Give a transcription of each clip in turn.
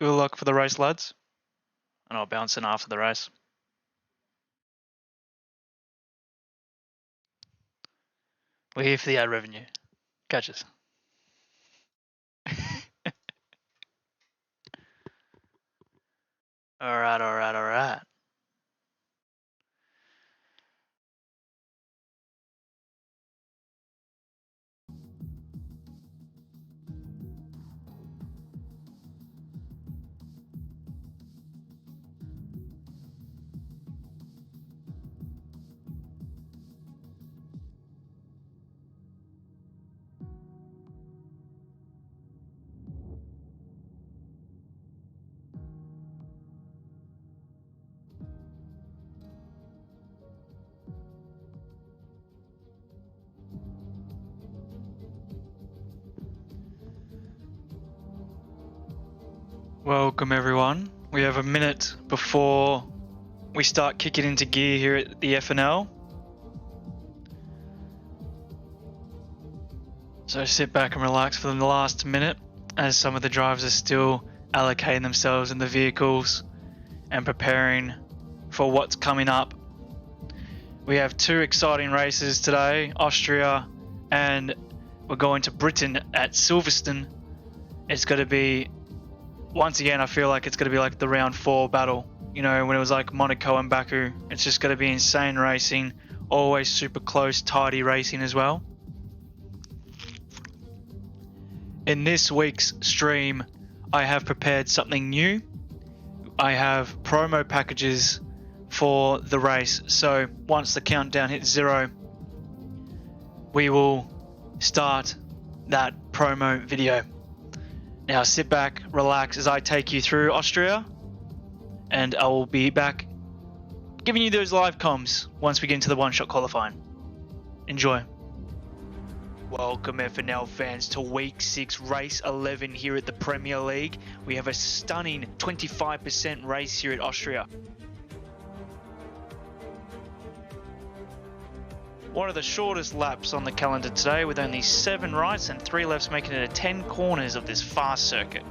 Good luck for the race, lads. And I'll bounce in after the race. We're here for the ad revenue. Catch us. Alright. Welcome everyone. We have a minute before we start kicking into gear here at the FNL. So sit back and relax for the last minute as some of the drivers are still allocating themselves in the vehicles and preparing for what's coming up. We have two exciting races today, Austria, and we're going to Britain at Silverstone. It's going to be, once again, I feel like it's going to be like the round 4 battle. You know, when it was like Monaco and Baku. It's just going to be insane racing, always super close, tidy racing as well. In this week's stream, I have prepared something new. I have promo packages for the race. So once the countdown hits 0, we will start that promo video. Now sit back, relax as I take you through Austria, and I will be back giving you those live comms once we get into the one-shot qualifying. Enjoy. Welcome FNL fans to week 6 race 11 here at the Premier League. We have a stunning 25% race here at Austria. One of the shortest laps on the calendar today, with only 7 rights and 3 lefts, making it a 10 corners of this fast circuit.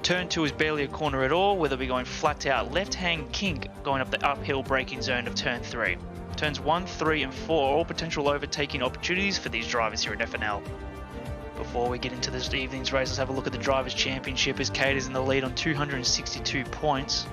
Turn 2 is barely a corner at all, where they'll be going flat out left-hand kink going up the uphill braking zone of turn 3. Turns 1, 3 and 4 are all potential overtaking opportunities for these drivers here at FNL. Before we get into this evening's race, let's have a look at the Drivers' Championship as Kate is in the lead on 262 points.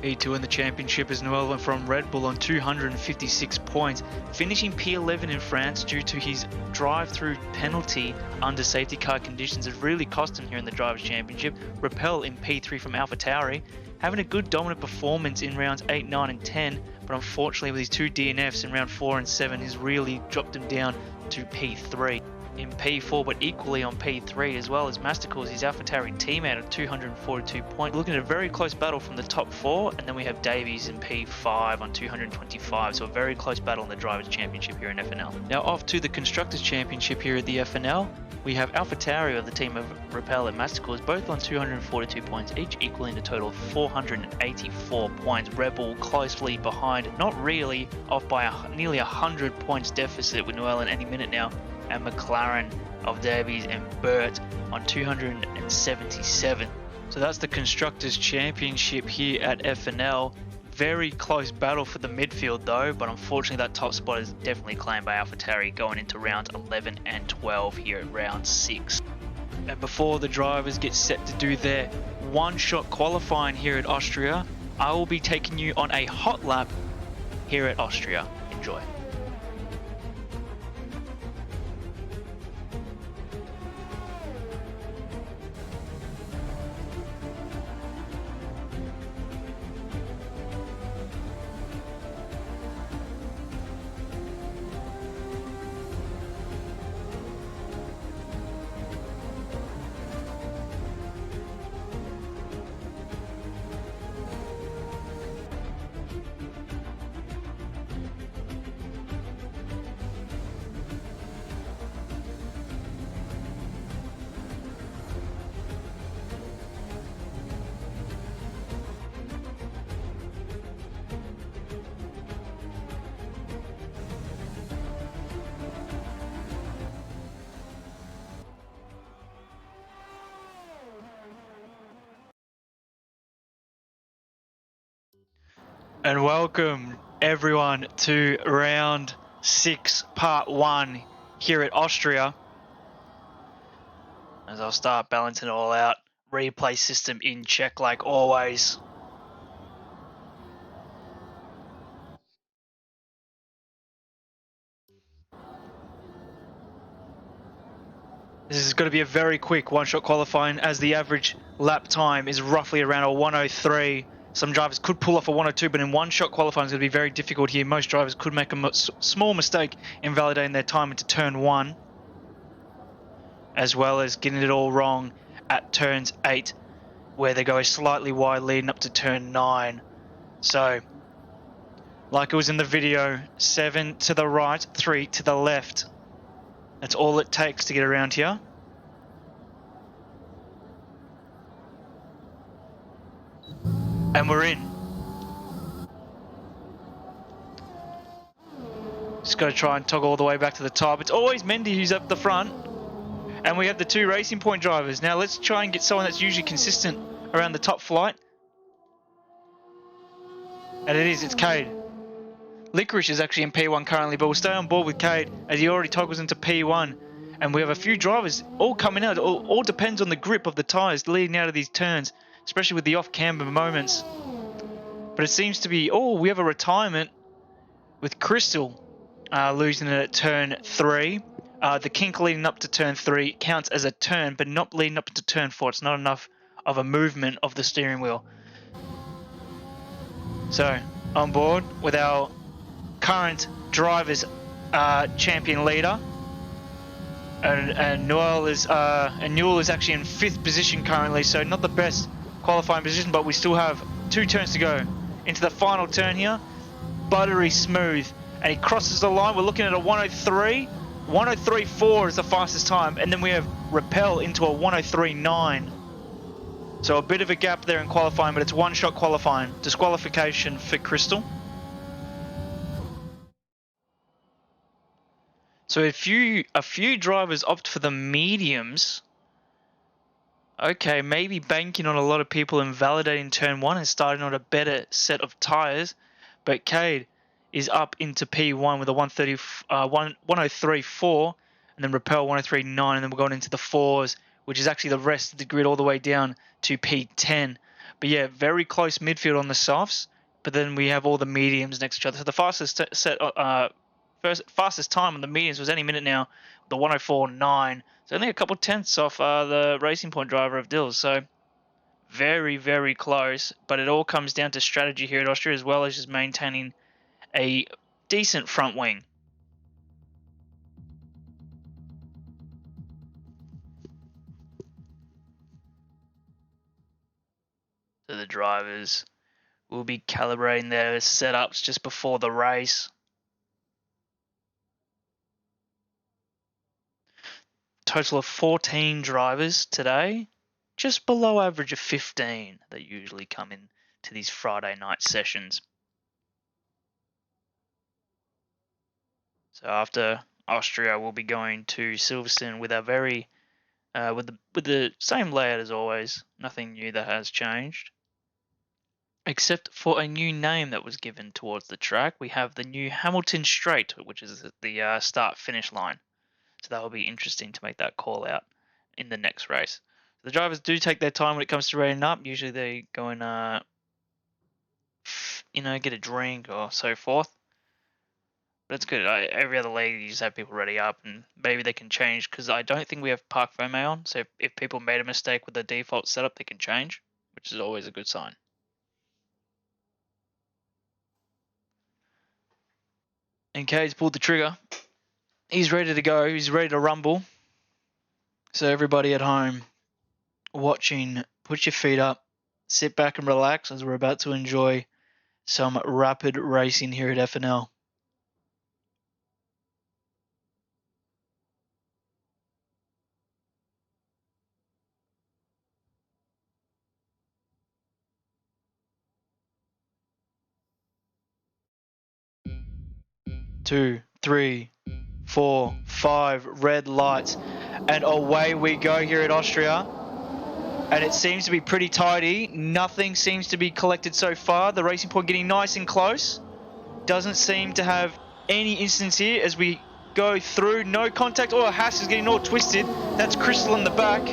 E2 in the championship is Noel from Red Bull on 256 points, finishing P11 in France due to his drive-through penalty under safety car conditions. It really cost him here in the Drivers' Championship. Rappel in P3 from AlphaTauri, having a good dominant performance in rounds 8, 9 and 10, but unfortunately with his 2 DNFs in round 4 and 7, he's really dropped him down to P3. In P4, but equally on P3 as well as Masticles, his AlphaTauri teammate at 242 points. Looking at a very close battle from the top 4, and then we have Davies in P5 on 225, so a very close battle in the Drivers' Championship here in FNL. Now off to the Constructors' Championship here at the FNL. We have AlphaTauri of the team of Rappel and Masticles, both on 242 points each, equaling a total of 484 points. Red Bull closely behind, not really, off by nearly 100 points deficit with Noel any minute now. And McLaren of Davies and Burt on 277. So that's the Constructors' Championship here at FNL. Very close battle for the midfield though, but unfortunately that top spot is definitely claimed by AlphaTauri going into rounds 11 and 12 here at round 6. And before the drivers get set to do their one-shot qualifying here at Austria, I will be taking you on a hot lap here at Austria. Enjoy. And welcome everyone to round 6, part 1 here at Austria. As I'll start balancing it all out, replay system in check like always. This is going to be a very quick one-shot qualifying, as the average lap time is roughly around a 103. Some drivers could pull off a 102, but in one-shot qualifying is going to be very difficult here. Most drivers could make a small mistake in validating their time into turn 1, as well as getting it all wrong at turns 8, where they go slightly wide leading up to turn 9. So, like it was in the video, 7 to the right, 3 to the left. That's all it takes to get around here. And we're in. Just got to try and toggle all the way back to the top. It's always Mendy who's up the front. And we have the 2 Racing Point drivers. Now let's try and get someone that's usually consistent around the top flight. And it's Cade. Licorice is actually in P1 currently, but we'll stay on board with Cade as he already toggles into P1. And we have a few drivers all coming out. All depends on the grip of the tyres leading out of these turns, especially with the off-camber moments. But it seems to be, we have a retirement with Crystal losing it at turn 3. The kink leading up to turn 3 counts as a turn, but not leading up to turn 4. It's not enough of a movement of the steering wheel. So, on board with our current drivers champion leader, and Newell is actually in 5th position currently, so not the best qualifying position, but we still have 2 turns to go into the final turn here. Buttery smooth, and he crosses the line. We're looking at a 103. 103.4 is the fastest time, and then we have Repel into a 103.9. So a bit of a gap there in qualifying, but it's one-shot qualifying. Disqualification for Crystal. So a few drivers opt for the mediums. Okay, maybe banking on a lot of people and validating turn 1 and starting on a better set of tyres. But Cade is up into P1 with a 103.4, and then Repel 103.9, and then we're going into the 4s, which is actually the rest of the grid all the way down to P10. But yeah, very close midfield on the softs, but then we have all the mediums next to each other. So the fastest time on the mediums was any minute now, the 104.9. It's only a couple tenths off the Racing Point driver of Dills. So very, very close. But it all comes down to strategy here at Austria, as well as just maintaining a decent front wing. So the drivers will be calibrating their setups just before the race. Total of 14 drivers today, just below average of 15 that usually come in to these Friday night sessions. So after Austria, we'll be going to Silverstone with our very with the same layout as always. Nothing new that has changed, except for a new name that was given towards the track. We have the new Hamilton Straight, which is the start-finish line. So that will be interesting to make that call out in the next race. The drivers do take their time when it comes to rating up. Usually they go and get a drink or so forth. But it's good. Every other league, you just have people ready up, and maybe they can change, because I don't think we have Park Ferme on. So if people made a mistake with the default setup, they can change, which is always a good sign. And Cade's pulled the trigger. He's ready to go. He's ready to rumble. So everybody at home watching, put your feet up, sit back and relax, as we're about to enjoy some rapid racing here at FNL. Two, three, 4, 5 red lights, and away we go here at Austria. And it seems to be pretty tidy. Nothing seems to be collected so far. The Racing Point getting nice and close. Doesn't seem to have any instance here as we go through. No contact. Oh, Haas is getting all twisted. That's Crystal in the back.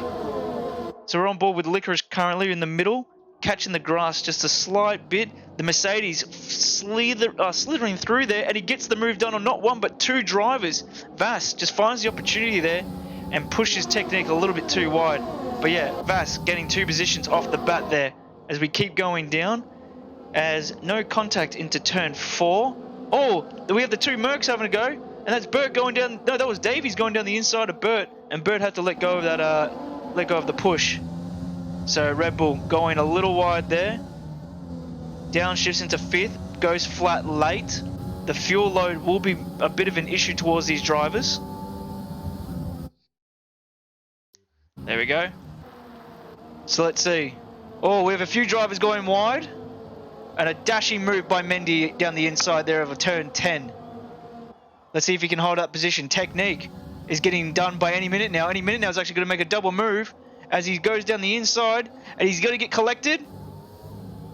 So we're on board with Licorice currently in the middle, catching the grass just a slight bit. The Mercedes slithering through there, and he gets the move done on not one but two drivers. Vass just finds the opportunity there and pushes Technique a little bit too wide. But yeah, Vass getting two positions off the bat there as we keep going down. As no contact into turn 4. Oh, we have the two Mercs having a go, and that's Bert going down. No, that was Davies going down the inside of Bert, and Bert had to let go of that. Let go of the push. So Red Bull going a little wide there. Downshifts into 5th, goes flat late. The fuel load will be a bit of an issue towards these drivers. There we go. So let's see. Oh, we have a few drivers going wide. And a dashing move by Mendy down the inside there of a turn 10. Let's see if he can hold up position. Technique is getting done by any minute now. Any minute now is actually going to make a double move as he goes down the inside. And he's going to get collected.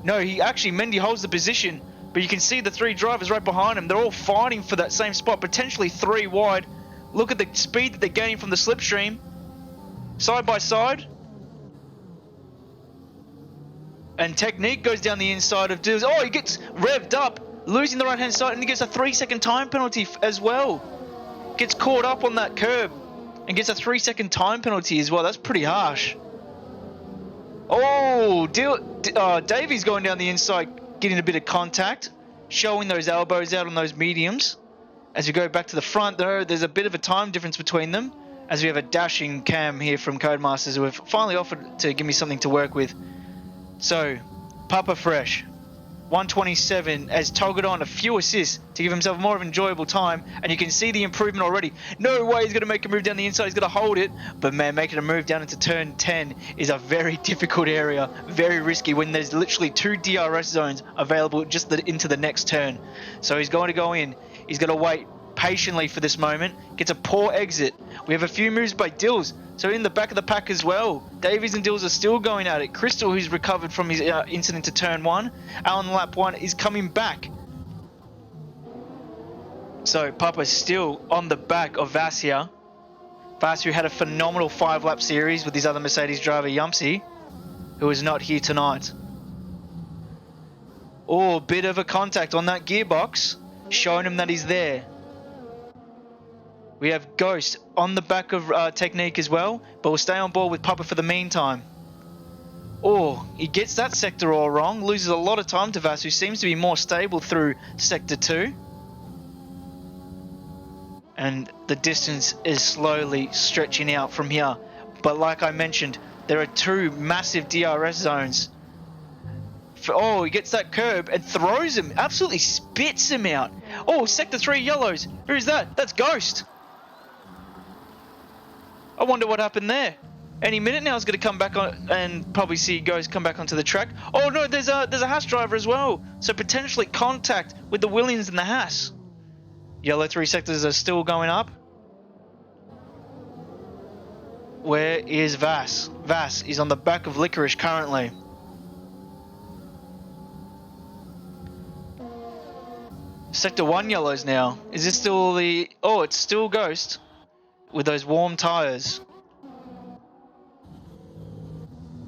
No, Mendy holds the position. But you can see the three drivers right behind him. They're all fighting for that same spot. Potentially 3 wide. Look at the speed that they're gaining from the slipstream. Side by side. And Technique goes down the inside of Dills. Oh, he gets revved up, losing the right-hand side, and he gets a 3-second time penalty as well. Gets caught up on that curb and gets a 3-second time penalty as well. That's pretty harsh. Oh, Davies going down the inside, getting a bit of contact, showing those elbows out on those mediums. As we go back to the front, though, there's a bit of a time difference between them, as we have a dashing Cam here from Codemasters who have finally offered to give me something to work with. So, Papa Fresh, 127, has toggled on a few assists to give himself more of an enjoyable time, and you can see the improvement already. No way he's going to make a move down the inside, he's going to hold it, but man, making a move down into turn 10 is a very difficult area, very risky when there's literally 2 DRS zones available just into the next turn. So he's going to go in, he's going to wait patiently for this moment, gets a poor exit. We have a few moves by Dills, so in the back of the pack as well. Davies and Dills are still going at it. Crystal, who's recovered from his incident to turn 1, Alan lap 1 is coming back. So Papa's still on the back of Vass here. Vass, who had a phenomenal 5-lap series with his other Mercedes driver Yumpsy, who is not here tonight. Oh, bit of a contact on that gearbox, showing him that he's there. We have Ghost on the back of Technique as well, but we'll stay on board with Papa for the meantime. Oh, he gets that sector all wrong, loses a lot of time to Vass, who seems to be more stable through Sector 2. And the distance is slowly stretching out from here. But like I mentioned, there are 2 massive DRS zones. Oh, he gets that curb and throws him, absolutely spits him out. Oh, Sector 3 yellows. Who's that? That's Ghost. I wonder what happened there. Any minute now is going to come back on and probably see Ghost come back onto the track. Oh no, there's a Haas driver as well. So potentially contact with the Williams and the Haas. Yellow 3 sectors are still going up. Where is Vass? Vass is on the back of Licorice currently. Sector 1 yellows now. Is this still the... Oh, it's still Ghost with those warm tyres.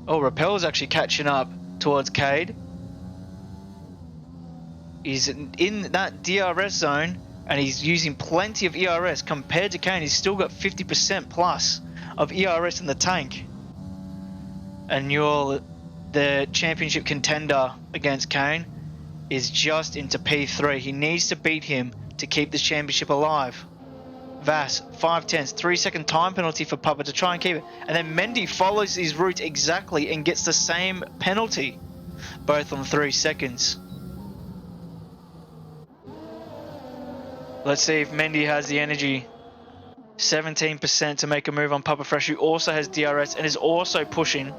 Oh, Rappel's actually catching up towards Cade. He's in that DRS zone and he's using plenty of ERS compared to Kane. He's still got 50% plus of ERS in the tank. And the championship contender against Kane is just into P3. He needs to beat him to keep this championship alive. Vass, 5/10, 3-second time penalty for Papa to try and keep it. And then Mendy follows his route exactly and gets the same penalty, both on 3 seconds. Let's see if Mendy has the energy. 17% to make a move on Papa Fresh, who also has DRS and is also pushing.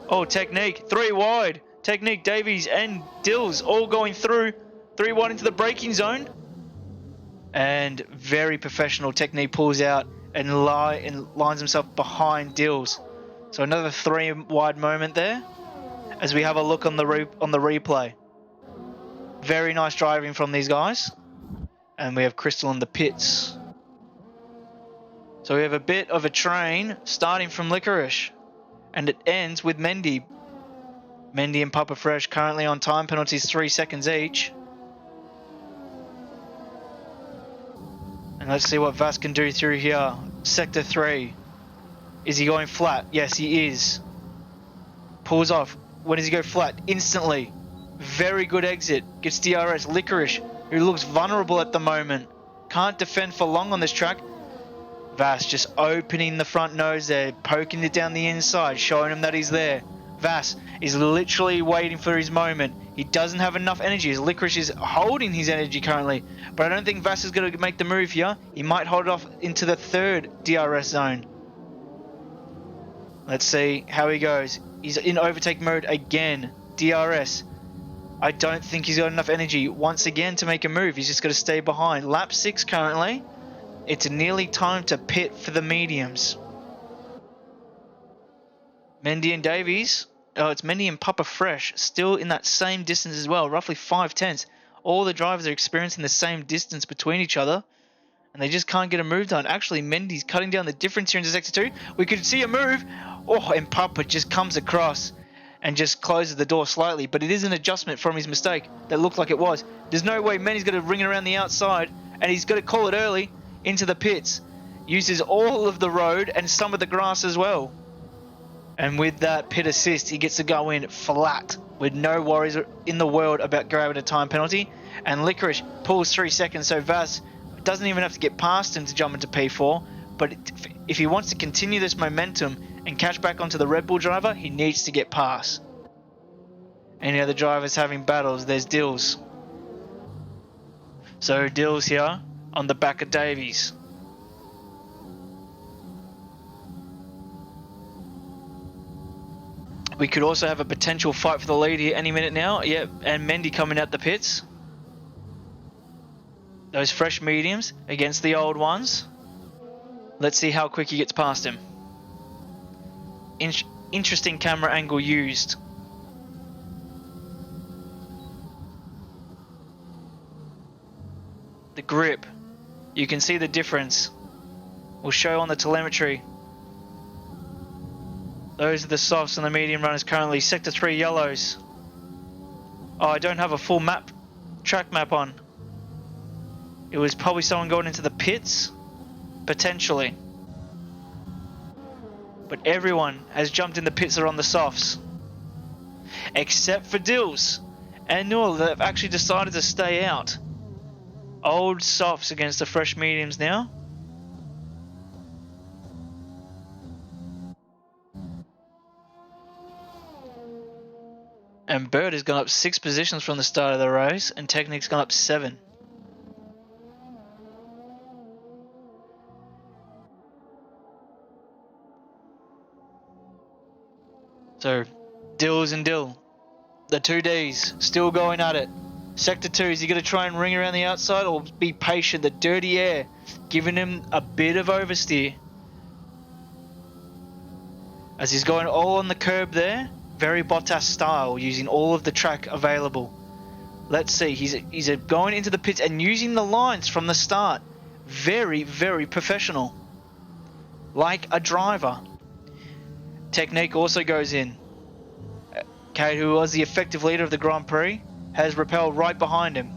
Oh, Technique, 3 wide. Technique, Davies and Dills all going through. 3 wide into the braking zone. And very professional. Technique pulls out and lines himself behind Dills. So another 3 wide moment there as we have a look on the replay. Very nice driving from these guys. And we have Crystal in the pits. So we have a bit of a train starting from Licorice. And it ends with Mendy. Mendy and Papa Fresh currently on time penalties 3 seconds each. And let's see what Vas can do through here. Sector 3. Is he going flat? Yes, he is. Pulls off. When does he go flat? Instantly. Very good exit. Gets DRS. Licorice, who looks vulnerable at the moment. Can't defend for long on this track. Vas just opening the front nose there. Poking it down the inside. Showing him that he's there. Vas is literally waiting for his moment. He doesn't have enough energy. His Licorice is holding his energy currently. But I don't think Vas is going to make the move here. He might hold it off into the 3rd DRS zone. Let's see how he goes. He's in overtake mode again. DRS. I don't think he's got enough energy once again to make a move. He's just got to stay behind. Lap 6 currently. It's nearly time to pit for the mediums. Mendy and Davies. Oh, it's Mendy and Papa Fresh. Still in that same distance as well. Roughly 5 tenths. All the drivers are experiencing the same distance between each other. And they just can't get a move done. Actually, Mendy's cutting down the difference here into sector 2. We could see a move. Oh, and Papa just comes across and just closes the door slightly. But it is an adjustment from his mistake that looked like it was. There's no way Mendy's going to ring it around the outside. And he's got to call it early into the pits. Uses all of the road and some of the grass as well. And with that pit assist, he gets to go in flat with no worries in the world about grabbing a time penalty. And Licorice pulls 3 seconds, so Vas doesn't even have to get past him to jump into P4. But if he wants to continue this momentum and catch back onto the Red Bull driver, he needs to get past. Any other drivers having battles? There's Dills. So Dills here on the back of Davies. We could also have a potential fight for the lead here any minute now. Yep, and Mendy coming out the pits. Those fresh mediums against the old ones. Let's see how quick he gets past him. Interesting camera angle used. The grip. You can see the difference. We'll show on the telemetry. Those are the softs and the medium runners currently. Sector 3 yellows. Oh, I don't have a full map, track map on. It was probably someone going into the pits, potentially. But everyone has jumped in the pits that are on the softs. Except for Dills and Newell, that have actually decided to stay out. Old softs against the fresh mediums now. And Bird has gone up 6 positions from the start of the race, and Technic's gone up 7. So, Dills and Dill, the 2 Ds, still going at it. Sector 2, is he going to try and ring around the outside or be patient? The dirty air giving him a bit of oversteer. As he's going all on the curb there. Very Bottas style, using all of the track available. Let's see, he's going into the pits and using the lines from the start. Very, very professional. Like a driver. Technique also goes in. Kate, who was the effective leader of the Grand Prix, has rappelled right behind him.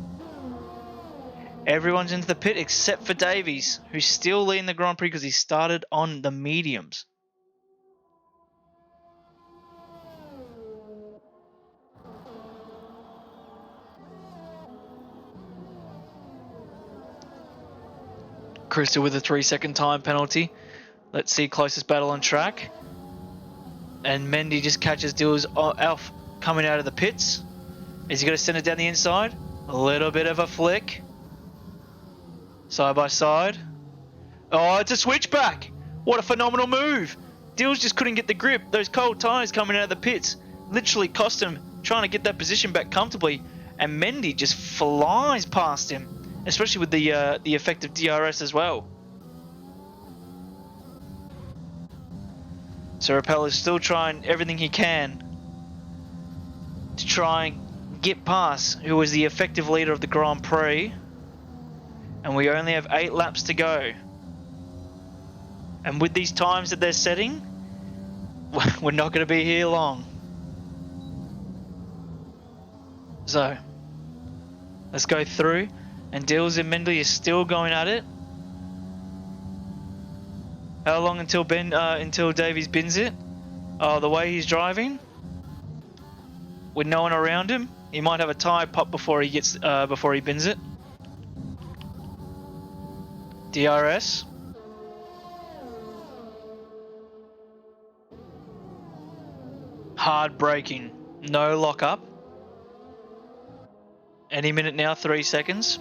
Everyone's into the pit except for Davies, who's still leading the Grand Prix because he started on the mediums. Crystal with a 3-second time penalty. Let's see closest battle on track. And Mendy just catches Dills Alf coming out of the pits. Is he going to send it down the inside? A little bit of a flick. Side by side. Oh, it's a switchback. What a phenomenal move. Dills just couldn't get the grip. Those cold tyres coming out of the pits literally cost him trying to get that position back comfortably. And Mendy just flies past him. Especially with the effect of DRS as well. So Rappel is still trying everything he can to try and get past who was the effective leader of the Grand Prix. And we only have 8 laps to go. And with these times that they're setting, we're not going to be here long. So, let's go through. And Dills and Mendy is still going at it. How long until Davies bins it? Oh, the way he's driving, with no one around him, he might have a tyre pop before he bins it. DRS. Hard braking, no lock up. Any minute now, 3 seconds.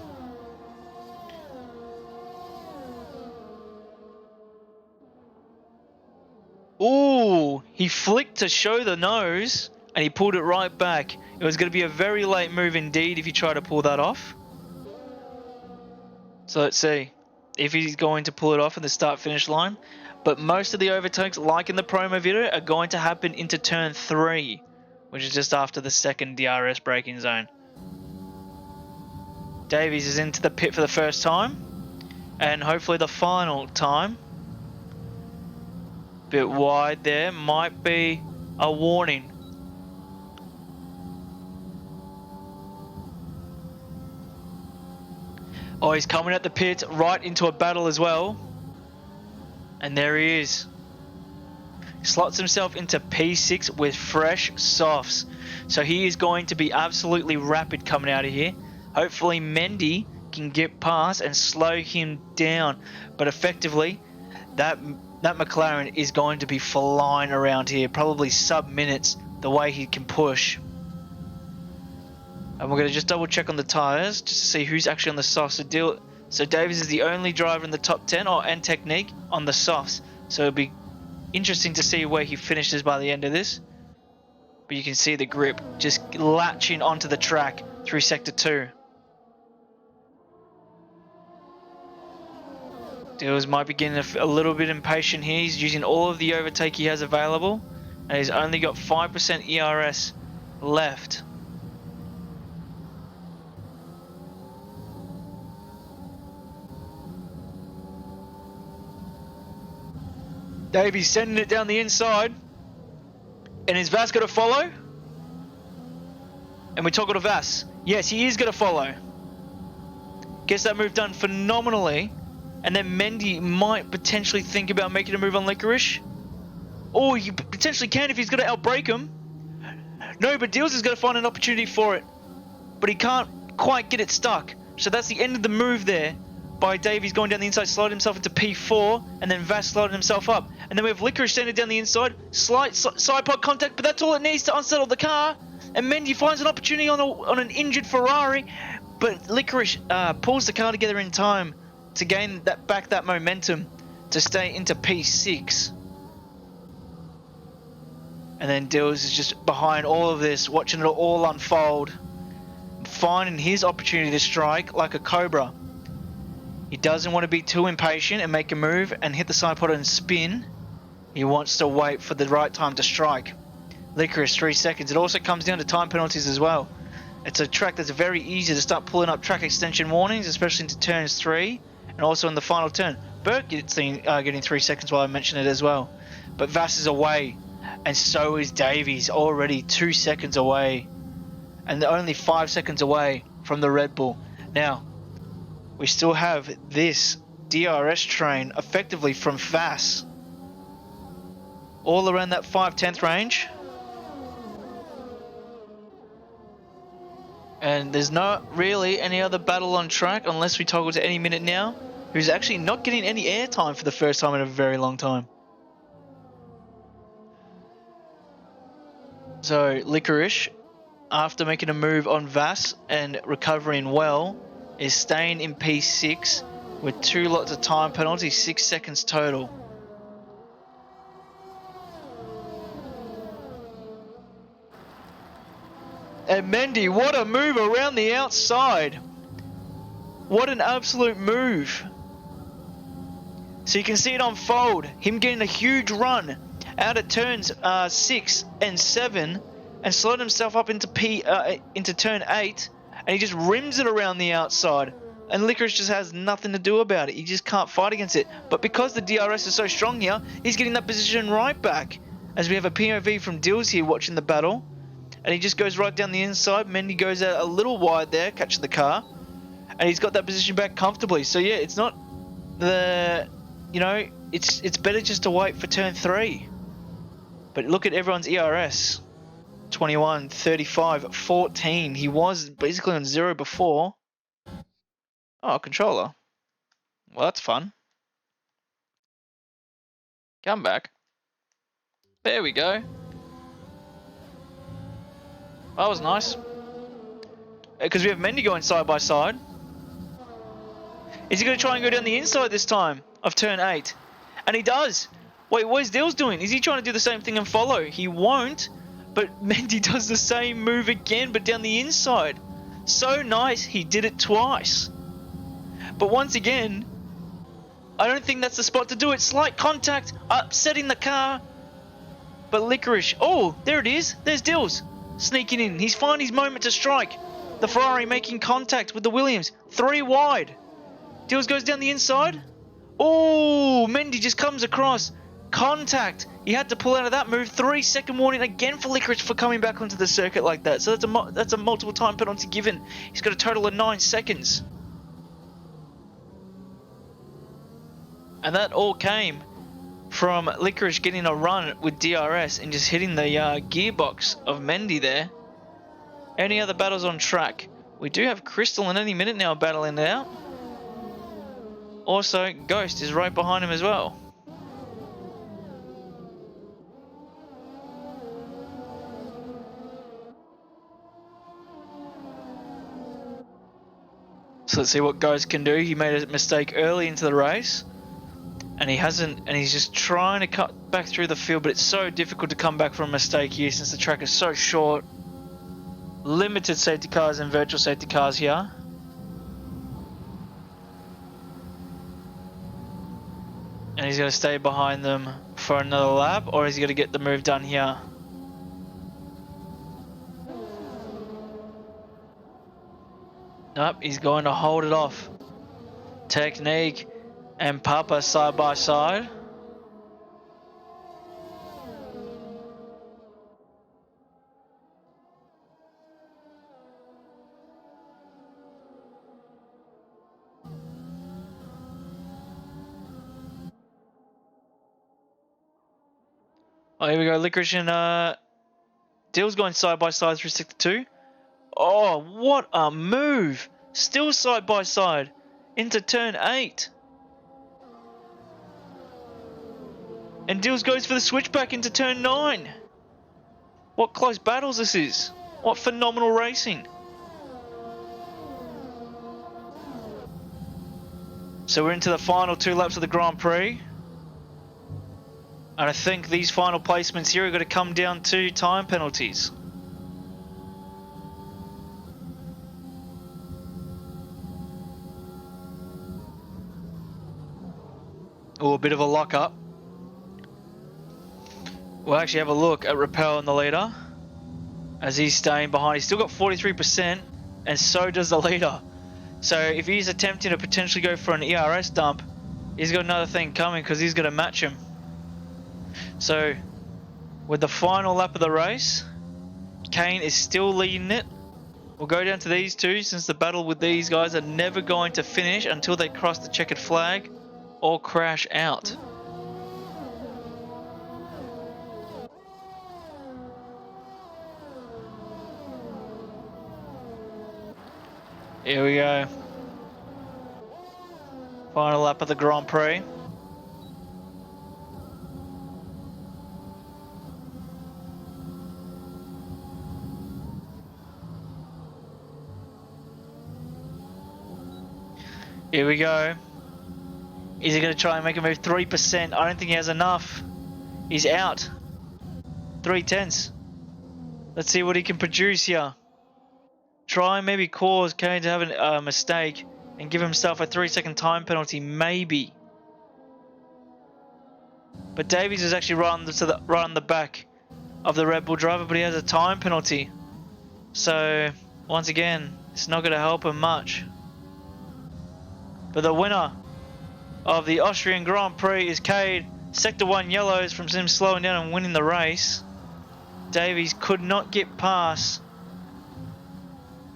Ooh, he flicked to show the nose and he pulled it right back. It was going to be a very late move indeed if he tried to pull that off. So let's see if he's going to pull it off in the start-finish line. But most of the overtakes, like in the promo video, are going to happen into turn 3, which is just after the second DRS braking zone. Davies is into the pit for the first time, and hopefully the final time. Bit wide there, might be a warning. Oh, he's coming at the pit right into a battle as well. And there he is. Slots himself into P6 with fresh softs. So he is going to be absolutely rapid coming out of here. Hopefully Mendy can get past and slow him down. But effectively, that McLaren is going to be flying around here. Probably sub-minutes the way he can push. And we're going to just double check on the tyres just to see who's actually on the softs. So Davies is the only driver in the top 10 and Technique on the softs. So it'll be interesting to see where he finishes by the end of this. But you can see the grip just latching onto the track through Sector 2. Dills might be getting a little bit impatient here. He's using all of the overtake he has available. And he's only got 5% ERS left. Davies sending it down the inside. And is Vass going to follow? And we toggle to Vass. Yes, he is going to follow. Gets that move done phenomenally. And then Mendy might potentially think about making a move on Licorice. Or he potentially can if he's going to outbrake him. No, but Dills is going to find an opportunity for it. But he can't quite get it stuck. So that's the end of the move there. By Davies going down the inside, sliding himself into P4, and then Vass sliding himself up. And then we have Licorice standing down the inside, slight side pod contact, but that's all it needs to unsettle the car. And Mendy finds an opportunity on an injured Ferrari, but Licorice pulls the car together in time to gain that momentum to stay into P6. And then Dills is just behind all of this, watching it all unfold, finding his opportunity to strike like a cobra. He doesn't want to be too impatient and make a move and hit the side pod and spin. He wants to wait for the right time to strike. Licorice, 3 seconds. It also comes down to time penalties as well. It's a track that's very easy to start pulling up track extension warnings, especially into turns 3 and also in the final turn. Burke getting 3 seconds while I mention it as well. But Vass is away, and so is Davies, already 2 seconds away. And they're only 5 seconds away from the Red Bull. Now, we still have this DRS train effectively from Vass all around that 5/10 range. And there's not really any other battle on track unless we toggle to any minute now, who's actually not getting any airtime for the first time in a very long time. So Licorice, after making a move on Vass and recovering well, is staying in P6 with 2 lots of time penalties, 6 seconds total. And Mendy, what a move around the outside. What an absolute move. So you can see it unfold, him getting a huge run. out of turns 6 and 7 and slowed himself up into turn 8, and he just rims it around the outside. And Licorice just has nothing to do about it. He just can't fight against it. But because the DRS is so strong here, he's getting that position right back. As we have a POV from Dills here watching the battle. And he just goes right down the inside. Mendy goes out a little wide there, catching the car. And he's got that position back comfortably. So yeah, it's not the... You know, it's better just to wait for turn 3. But look at everyone's ERS. 21, 35, 14. He was basically on 0 before. Oh, controller. Well, that's fun. Come back. There we go. That was nice. Because we have Mendy going side by side. Is he going to try and go down the inside this time of turn 8? And he does. Wait, what is Dills doing? Is he trying to do the same thing and follow? He won't. But Mendy does the same move again, but down the inside. So nice, he did it twice. But once again, I don't think that's the spot to do it. Slight contact, upsetting the car. But Licorice, oh, there it is. There's Dills sneaking in. He's finding his moment to strike. The Ferrari making contact with the Williams. 3 wide. Dills goes down the inside. Oh, Mendy just comes across. Contact. He had to pull out of that move. 3-second warning again for Licorice for coming back onto the circuit like that. So that's a multiple time penalty given. He's got a total of 9 seconds. And that all came from Licorice getting a run with DRS and just hitting the gearbox of Mendy there. Any other battles on track? We do have Crystal in any minute now battling it out. Also, Ghost is right behind him as well. So let's see what Ghost can do. He made a mistake early into the race. And he hasn't, and he's just trying to cut back through the field, but it's so difficult to come back from a mistake here since the track is so short. Limited safety cars and virtual safety cars here. And he's going to stay behind them for another lap, or is he going to get the move done here? Nope, he's going to hold it off. Technique and Papa side by side. Oh, here we go. Licorice and Dills going side by side through sector 2. Oh, what a move! Still side by side into turn 8. And Dills goes for the switchback into turn 9. What close battles this is. What phenomenal racing. So we're into the final 2 laps of the Grand Prix. And I think these final placements here are going to come down to time penalties. Oh, a bit of a lock-up. We'll actually have a look at Rappel in the leader as he's staying behind. He's still got 43%, and so does the leader. So if he's attempting to potentially go for an ERS dump, he's got another thing coming because he's going to match him. So with the final lap of the race, Kane is still leading it. We'll go down to these two since the battle with these guys are never going to finish until they cross the checkered flag or crash out. Here we go. Final lap of the Grand Prix. Here we go. Is he going to try and make a move? 3%. I don't think he has enough. He's out. 3/10. Let's see what he can produce here. Try and maybe cause Kane to have a mistake and give himself a 3-second time penalty, maybe. But Davies is actually right on the back of the Red Bull driver, but he has a time penalty. So once again, it's not going to help him much. But the winner of the Austrian Grand Prix is Cade. Sector 1 yellows from him slowing down and winning the race. Davies could not get past.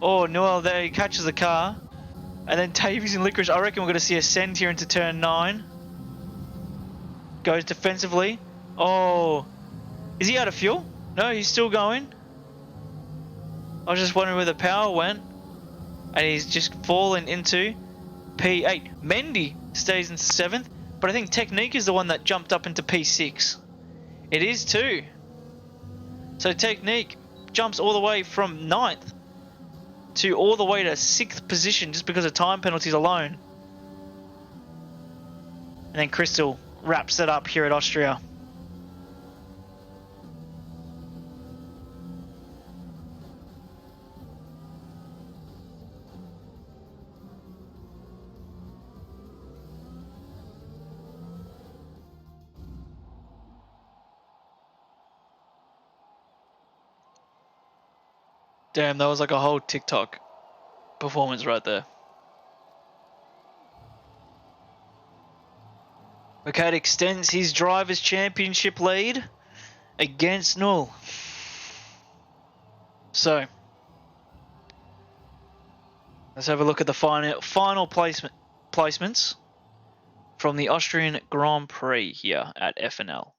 Oh, Noel there, he catches the car. And then Davies and Licorice, I reckon we're going to see a send here into turn 9. Goes defensively. Oh, is he out of fuel? No, he's still going. I was just wondering where the power went. And he's just fallen into P8. Mendy stays in 7th, but I think Technique is the one that jumped up into P6. It is too. So Technique jumps all the way from 9th to all the way to 6th position just because of time penalties alone. And then Crystal wraps it up here at Austria. Damn, that was like a whole TikTok performance right there. McCade extends his Drivers' Championship lead against Null. So, let's have a look at the final placements from the Austrian Grand Prix here at FNL.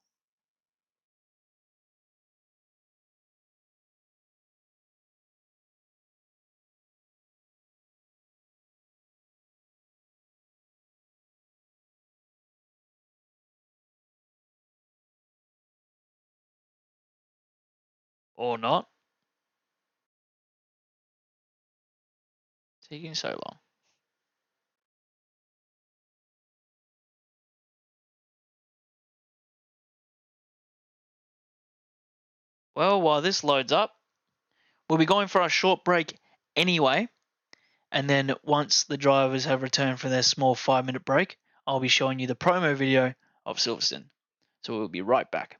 Or not. Taking so long. Well, while this loads up, we'll be going for a short break anyway. And then once the drivers have returned from their small 5-minute break, I'll be showing you the promo video of Silverstone. So we'll be right back.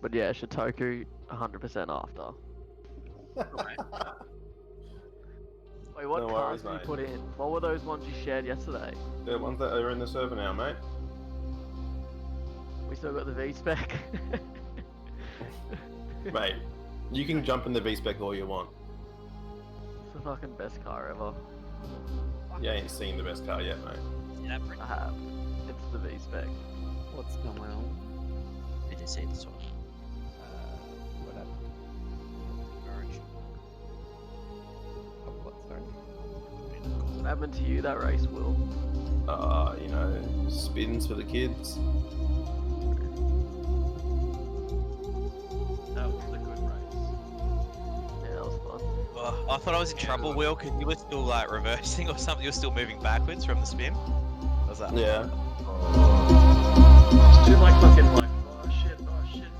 But yeah, Shitoku 100% after. Wait, what No cars worries, did you mate. put in? What were those ones you shared yesterday? The ones that are in the server now, mate. We still got the V-Spec. Mate, you can jump in the V-Spec all you want. It's the fucking best car ever. You ain't seen the best car yet, mate. I have. It's the V-Spec. What's going on? Did you see this one? What happened? Orange. Oh, what, sorry? What happened to you that race, Will? You know, spins for the kids. That was a good race. Yeah, that was fun. Oh, I thought I was in trouble, Will, because you were still like reversing or something. You were still moving backwards from the spin. What was that? Yeah. Dude, like fucking like, oh shit, someone's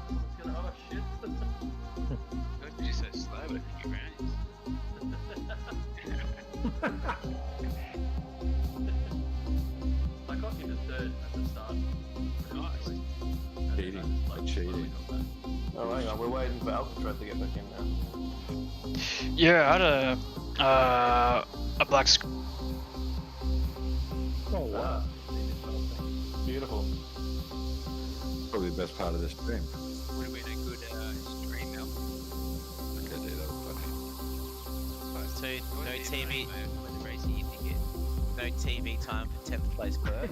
gonna, oh shit. You're so slow, but you ran. I got into third at the start. Nice. Cheating. Cheating. Oh, hang on, we're waiting for Alcatraz to get back in now. Yeah, I had a black screen. Oh, wow. Beautiful. Probably the best part of this stream. Would have been a good stream, Mel. Okay, dude, that was funny. So, no TV. No TV time for 10th place Perth.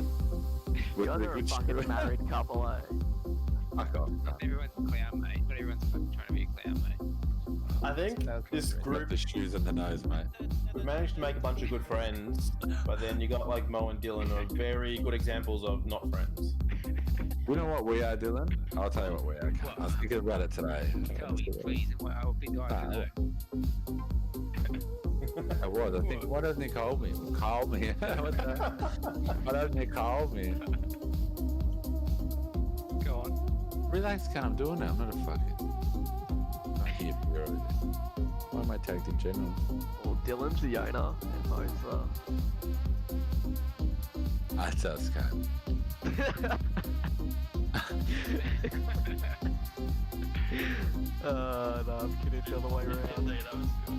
You guys are a fucking married couple, eh? Fuck off. Everyone's a clown, mate. But everyone's fucking trying to be a clown, mate. I think this Got group, the shoes in the nose, mate. we've managed to make a bunch of good friends, but then you got like Mo and Dylan are very good examples of not friends. You know what we are, Dylan? I'll tell you what we are. I was thinking about it today. Please, and what I'll be going to know. I was. I think. Why doesn't he call me? Call me. What the? Why doesn't he call me? Go on. Relax, can I'm doing it. I'm not a fucking. Not here for everything. Why am I tagged in general? Well, Dylan's the owner, and Mo's That's us, can. no, I'm kidding, the other way around. That was good.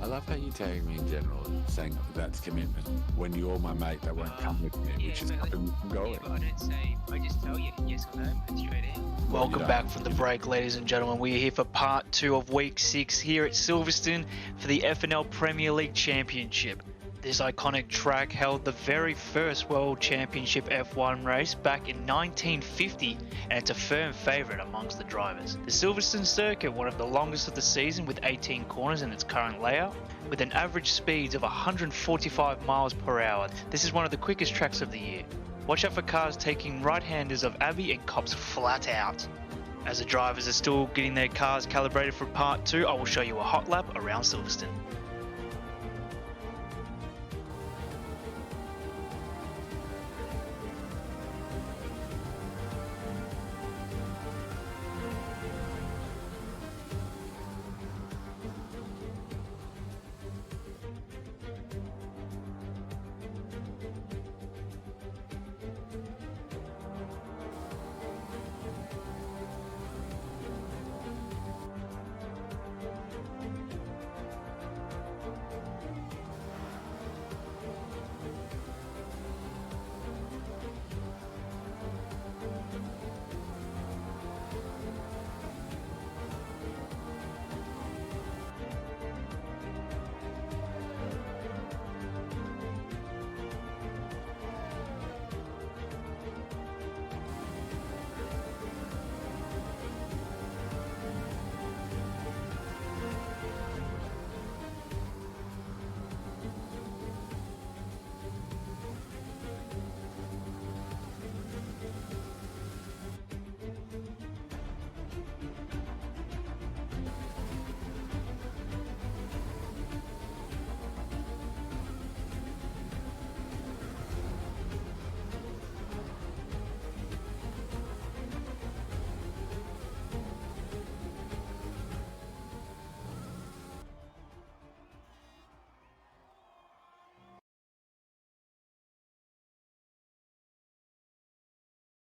I love how you tag me in general, saying that's commitment when you're my mate that won't come with me, which is stopping me from going. I don't say, I just tell you yes or no, and straight in. Welcome back from the break, ladies and gentlemen. We are here for part 2 of week 6 here at Silverstone for the FNL Premier League Championship. This iconic track held the very first World Championship F1 race back in 1950, and it's a firm favourite amongst the drivers. The Silverstone circuit, one of the longest of the season with 18 corners in its current layout, with an average speed of 145 miles per hour. This is one of the quickest tracks of the year. Watch out for cars taking right-handers of Abbey and Cops flat out. As the drivers are still getting their cars calibrated for part 2, I will show you a hot lap around Silverstone.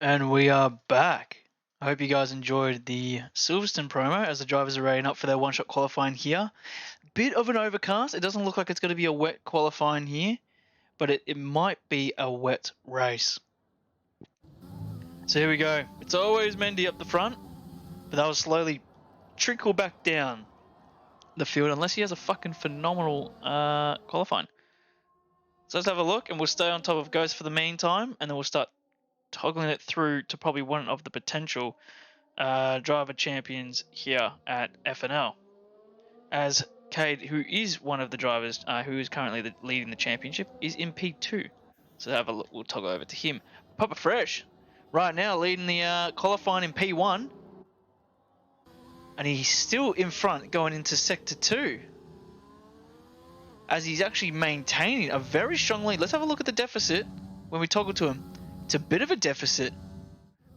And we are back. I hope you guys enjoyed the Silverstone promo as the drivers are rating up for their one-shot qualifying here. Bit of an overcast. It doesn't look like it's going to be a wet qualifying here, but it might be a wet race. So here we go. It's always Mendy up the front, but that will slowly trickle back down the field unless he has a fucking phenomenal qualifying. So let's have a look, and we'll stay on top of Ghost for the meantime, and then we'll start toggling it through to probably one of the potential driver champions here at FNL. As Cade, who is one of the drivers who is currently leading the championship, is in P2. So have a look, we'll toggle over to him. Papa Fresh, right now leading the qualifying in P1. And he's still in front going into Sector 2. As he's actually maintaining a very strong lead. Let's have a look at the deficit when we toggle to him. It's a bit of a deficit.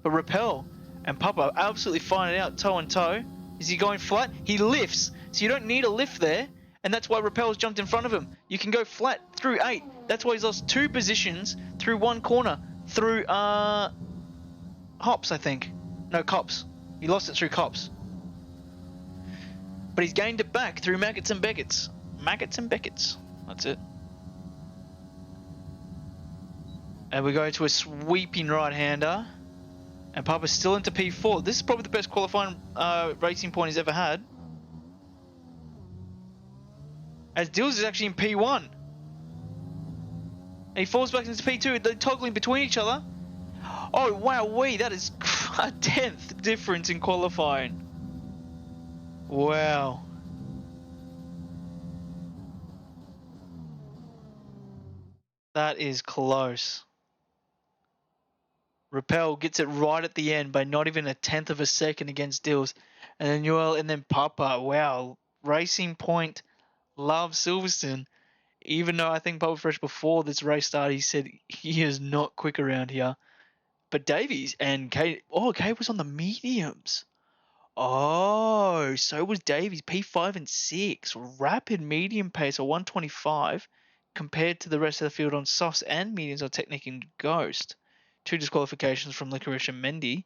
But Rappel and Papa absolutely find it out toe and toe. Is he going flat? He lifts. So you don't need a lift there. And that's why Rappel's jumped in front of him. You can go flat through 8. That's why he's lost 2 positions through 1 corner. Through Hops, I think. No, Cops. He lost it through Cops. But he's gained it back through Maggots and Beckett's. Maggots and Beckett's. That's it. And we go to a sweeping right-hander. And Papa's still into P4. This is probably the best qualifying racing point he's ever had. As Dills is actually in P1. And he falls back into P2. They're toggling between each other. Oh, wow, that is a 10th difference in qualifying. Wow. That is close. Rappel gets it right at the end by not even a 10th of a second against Dills. And then Newell and then Papa. Wow. Racing Point loves Silverstone. Even though I think Papa Fresh before this race started, he said he is not quick around here. But Davies and Kate. Oh, Kate was on the mediums. Oh, so was Davies. P5 and 6. Rapid medium pace of 125 compared to the rest of the field on softs and mediums on Technic and Ghost. 2 disqualifications from Licorice and Mendy.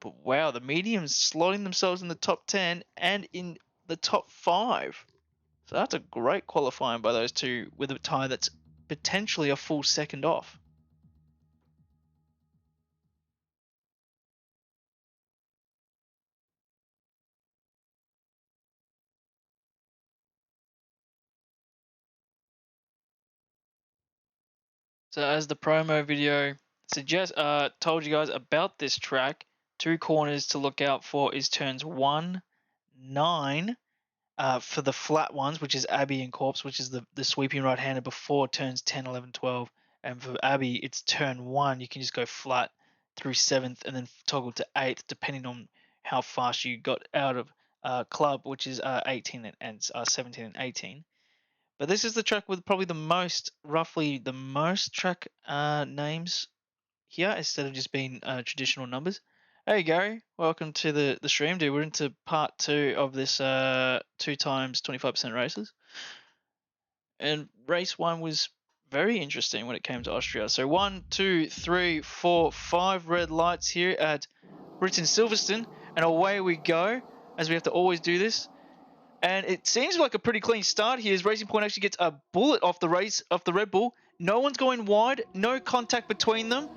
But wow, the mediums slotting themselves in the top 10 and in the top 5. So that's a great qualifying by those two with a tie that's potentially a full second off. So as the promo video told you guys about this track, 2 corners to look out for is turns 1, 9 for the flat ones, which is Abbey and Corpse, which is the sweeping right-hander before turns 10, 11, 12. And for Abbey, it's turn 1. You can just go flat through 7th and then toggle to 8th, depending on how fast you got out of club, which is 18 and 17 and 18. But this is the track with probably roughly the most track names here, instead of just being traditional numbers. Hey Gary, welcome to the stream, dude. We're into part 2 of this 2 times 25% races. And race 1 was very interesting when it came to Austria. So 1, 2, 3, 4, 5 red lights here at Britain Silverstone, and away we go, as we have to always do this. And it seems like a pretty clean start here as Racing Point actually gets a bullet off the Red Bull. No one's going wide, no contact between them.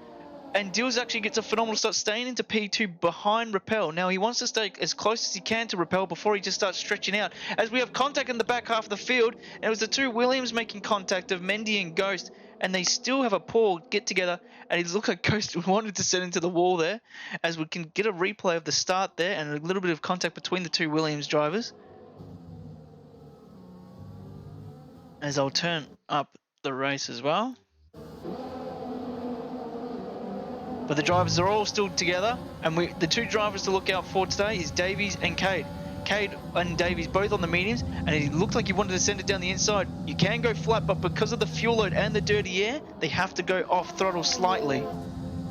And Dills actually gets a phenomenal start, staying into P2 behind Rappel. Now he wants to stay as close as he can to Rappel before he just starts stretching out. As we have contact in the back half of the field, and it was the 2 Williams making contact of Mendy and Ghost. And they still have a poor get together. And it looks like Ghost wanted to set into the wall there. As we can get a replay of the start there and a little bit of contact between the 2 Williams drivers. As I'll turn up the race as well. But the drivers are all still together, and the 2 drivers to look out for today is Davies and Cade. Cade and Davies both on the mediums, and it looked like he wanted to send it down the inside. You can go flat, but because of the fuel load and the dirty air, they have to go off throttle slightly.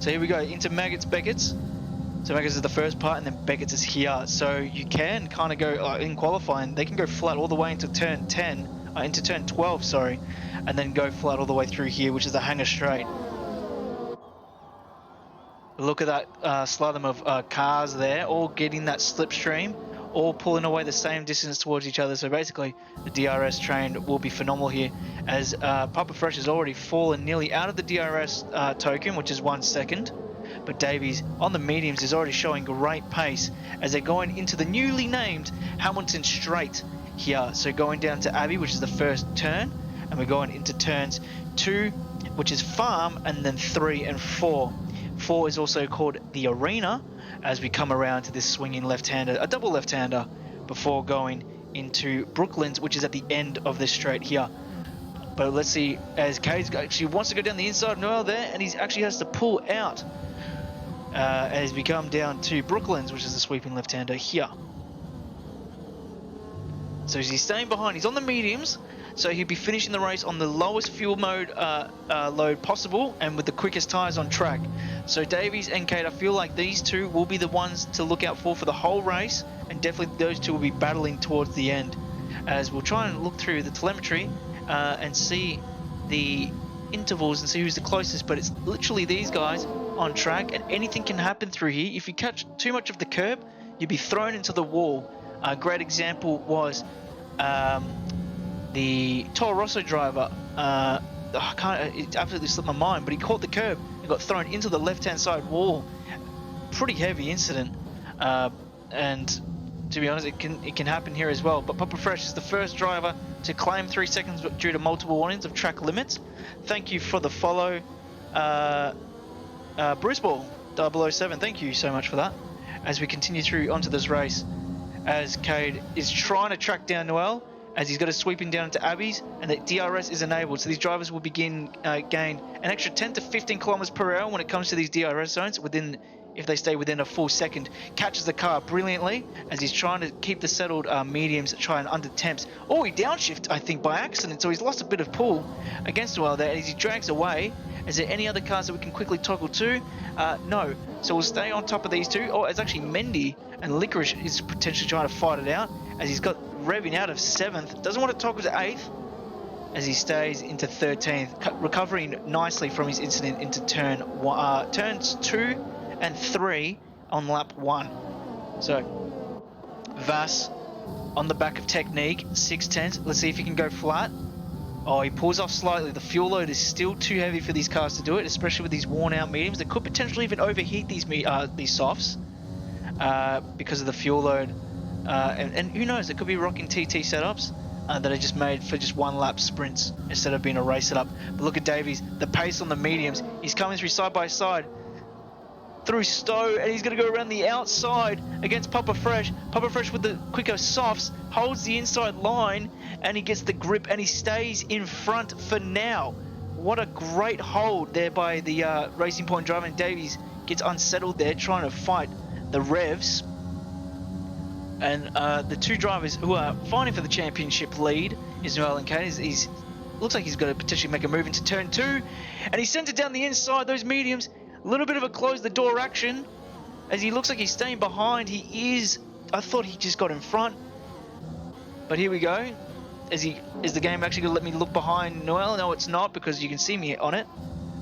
So here we go, into Maggots, Beckett's. So Maggots is the first part, and then Beckett's is here. So you can kind of go, in qualifying, they can go flat all the way into turn 12, sorry, and then go flat all the way through here, which is the hanger straight. Look at that slalom of cars there, all getting that slipstream, all pulling away the same distance towards each other. So basically, the DRS train will be phenomenal here, as Papa Fresh has already fallen nearly out of the DRS token, which is 1 second. But Davies on the mediums is already showing great pace as they're going into the newly named Hamilton Straight here. So going down to Abbey, which is the first turn, and we're going into turns 2, which is Farm, and then 3 and 4. 4 is also called the Arena, as we come around to this swinging left-hander, a double left-hander, before going into Brooklands, which is at the end of this straight here. But let's see, as Cade actually wants to go down the inside of Noel there, and he actually has to pull out as we come down to Brooklands, which is the sweeping left-hander here. So he's staying behind. He's on the mediums, so he'll be finishing the race on the lowest fuel mode load possible and with the quickest tyres on track. So Davies and Cade, I feel like these two will be the ones to look out for the whole race, and definitely those two will be battling towards the end. As we'll try and look through the telemetry and see the intervals and see who's the closest, but it's literally these guys on track, and anything can happen through here. If you catch too much of the curb, you'll be thrown into the wall. A great example was the Toro Rosso driver. It absolutely slipped my mind, but he caught the curb and got thrown into the left-hand side wall. Pretty heavy incident, and to be honest, it can happen here as well. But Papa Fresh is the first driver to claim 3 seconds due to multiple warnings of track limits. Thank you for the follow, Bruce Ball 007. Thank you so much for that. As we continue through onto this race, as Cade is trying to track down Noel, as he's got a sweeping down into Abbey's, and the DRS is enabled, so these drivers will gain an extra 10 to 15 kilometers per hour when it comes to these DRS zones if they stay within a full second. Catches the car brilliantly as he's trying to keep the settled mediums, try and under temps. Oh, he downshift, I think, by accident, so he's lost a bit of pull against Noel there as he drags away. Is there any other cars that we can quickly toggle to? No. So we'll stay on top of these two. Oh, it's actually Mendy, and Licorice is potentially trying to fight it out as he's got revving out of 7th. Doesn't want to toggle to 8th as he stays into 13th, recovering nicely from his incident into turns 2 and 3 on lap 1. So Vass on the back of Technique, 6/10. Let's see if he can go flat. Oh, he pulls off slightly. The fuel load is still too heavy for these cars to do it, especially with these worn out mediums. They could potentially even overheat these softs because of the fuel load. And who knows, it could be rocking TT setups that are just made for just one lap sprints instead of being a race setup. But look at Davies, the pace on the mediums. He's coming through side by side through Stowe, and he's going to go around the outside against Papa Fresh. Papa Fresh with the quicker softs holds the inside line, and he gets the grip, and he stays in front for now. What a great hold there by the Racing Point driver, and Davies gets unsettled there trying to fight the revs. And the two drivers who are fighting for the championship lead is Noel and Cade. He's looks like he's going to potentially make a move into turn 2, and he sends it down the inside, those mediums. A little bit of a close the door action as he looks like he's staying behind. I thought he just got in front, but here we go. Is the game actually going to let me look behind Noel? No, it's not, because you can see me on it.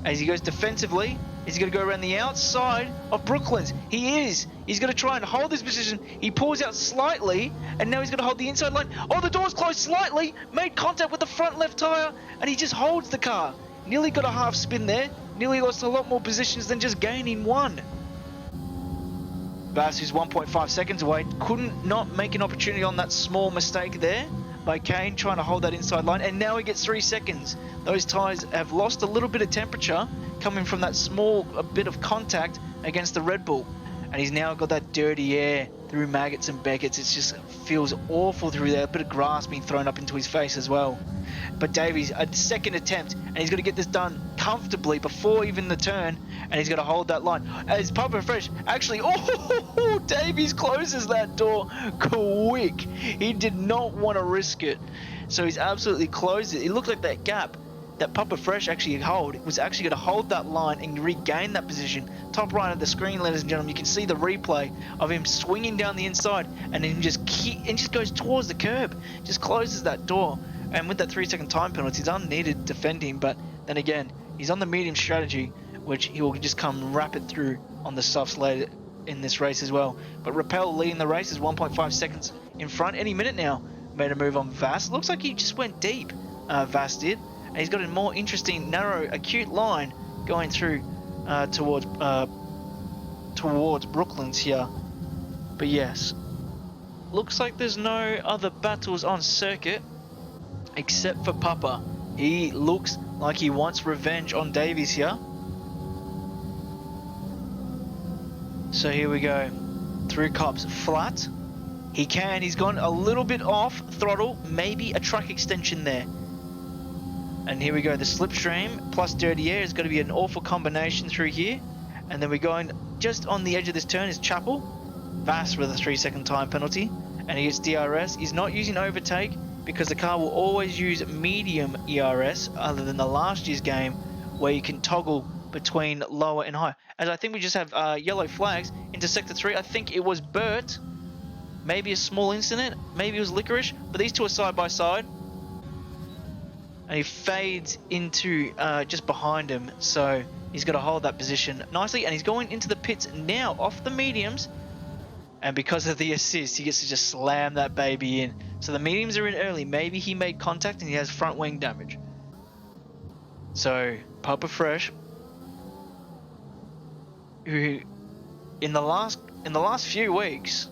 As he goes defensively, is he going to go around the outside of Brooklands? He is. He's going to try and hold this position. He pulls out slightly, and now he's going to hold the inside line. Oh, the door's closed slightly. Made contact with the front left tyre, and he just holds the car. Nearly got a half spin there. Nearly lost a lot more positions than just gaining one. Bass, who's 1.5 seconds away, couldn't not make an opportunity on that small mistake there by Kane trying to hold that inside line, and now he gets 3 seconds. Those tyres have lost a little bit of temperature coming from that small bit of contact against the Red Bull, and he's now got that dirty air through Maggots and Beckett's. It just feels awful through there, a bit of grass being thrown up into his face as well. But Davies, a second attempt, and he's got to get this done comfortably before even the turn, and he's got to hold that line. As Papa Fresh actually, Davies closes that door quick. He did not want to risk it, so he's absolutely closed it. It looked like that gap that Papa Fresh actually was actually going to hold that line and regain that position. Top right of the screen, ladies and gentlemen, you can see the replay of him swinging down the inside, and then just goes towards the curb, just closes that door. And with that 3 second time penalty, it's unneeded defending, but then again, he's on the medium strategy which he will just come rapid through on the softs later in this race as well. But Rappel leading the race is 1.5 seconds in front. Any minute now, made a move on Vass. Looks like he just went deep, Vass did. And he's got a more interesting, narrow, acute line going through towards Brooklands here. But yes, looks like there's no other battles on circuit except for Papa. He looks like he wants revenge on Davies here. So here we go. Through Cops flat. He's gone a little bit off throttle, maybe a track extension there. And here we go, the slipstream plus dirty air is going to be an awful combination through here. And then we're going just on the edge of this turn is Chapel. Vass with a 3-second time penalty. And he gets DRS. He's not using overtake because the car will always use medium ERS other than the last year's game where you can toggle between lower and high. As I think we just have yellow flags into sector 3. I think it was Bert. Maybe a small incident. Maybe it was Licorice. But these two are side by side. And he fades into just behind him. So he's got to hold that position nicely. And he's going into the pits now off the mediums. And because of the assist, he gets to just slam that baby in. So the mediums are in early. Maybe he made contact and he has front wing damage. So Papa Fresh, who in the last few weeks,